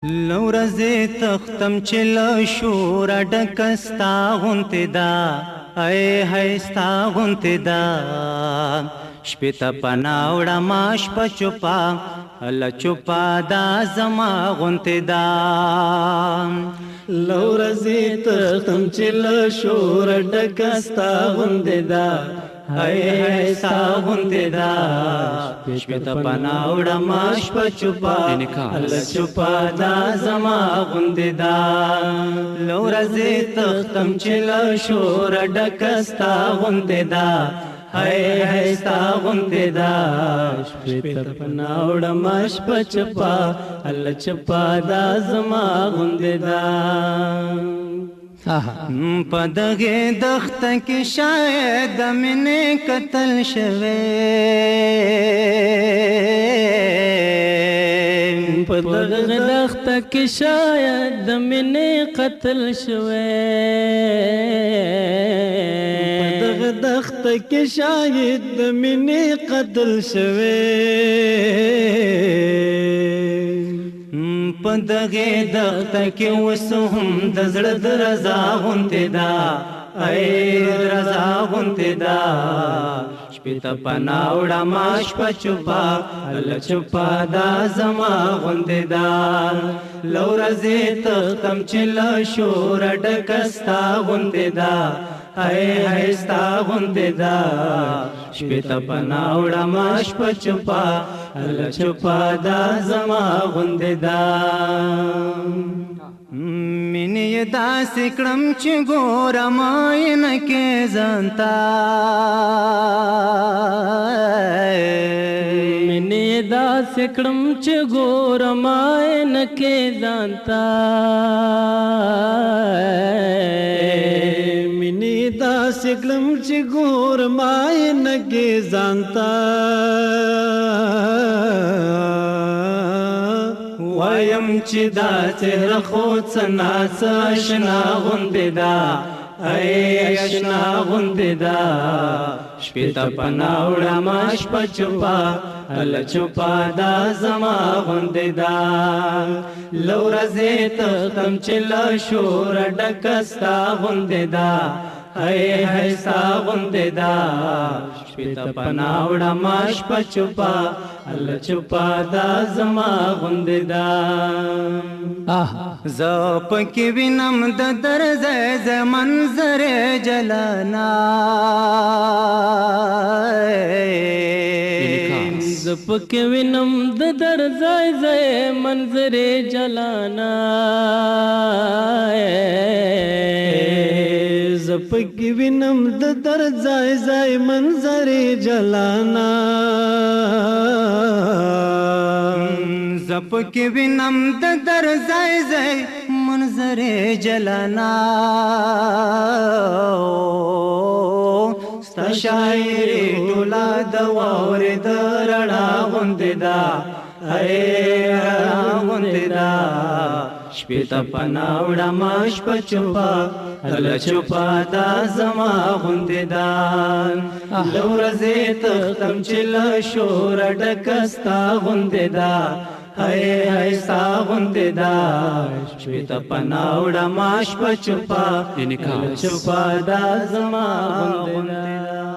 لورزې تختم چې له شوره ډکه ستا غوندې ده، ای هی ستا غوندې ده. شپې ته پناه وړمه شپه چوپه، هله چوپه دا زما غوندې ده. لورزې تختم چې له شوره ډکه ستا غوندې ده، هی هی ستا غوندې ده. شپې ته پناه وړمه شپه چوپه، هله چوپه دا زما غوندې ده. لورزې تختم چې له شوره ډکه ستا غوندې ده، هی هی ستا غوندې ده. شپې ته پناه وړمه شپه چوپه، هله چوپه دا زما غوندې ده. په دغې دښته کې شاید د مینې قتل شوی، په دغه دښته کې شاید د مینې قتل شوی، په دغه دښته کې شاید د مینې قتل شوی. په دغې دښته کې اوس هم د زړه د رضا غوندې ده، ای رضا غوندې ده. شپې ته پناه وړمه شپه چوپه، هله چوپه دا زما غوندې ده. لورزې تختم چې له شوره ډکه ستا غوندې ده، هی هی ستا غوندې ده. شپې ته پناه وړمه شپه چوپه، هله چوپه دا زما غوندې ده. مینې یې داسې کړم چې ګورم آینه کې ځان ته، مینې یې داسې کړم چې ګورم آینه کې ځان ته، مینې یې داسې کړم چې ګورم آینه کې ځان ته. وایم چې دا څهره خو څه ناڅه اشنا غوندې ده، ای اشنا غوندې ده. شپې ته پناه وړمه شپه چوپه، هله چوپه دا زما غوندې ده. لورزې تختم چې له شوره ډکه ستا غوندې ده، هی هی ستا غوندې ده. شپې ته پناه وړمه شپه چوپه، هله چوپه دا زما غوندې ده. زه پکې وینم د درځی ځای منظرې جلانا، زه پکې وینم د درځی ځای منظرې جلانا، زه پکې وینم د درځی ځای منظرې جلانا. زه پکې وینم د درځی ځای منظرې جلانا. ستا شاعري ټوله د واورې د رڼا غوندې ده، ای رڼا غوندې ده. شپې ته پناه وړمه شپه چوپه، هله چوپه دا زما غوندې ده. لورزې تختم چې له شوره ډکه ستا غوندې ده، هی هی ستا غوندې ده. شپې ته پناه وړمه شپه چوپه، هله چوپه دا زما غوندې ده.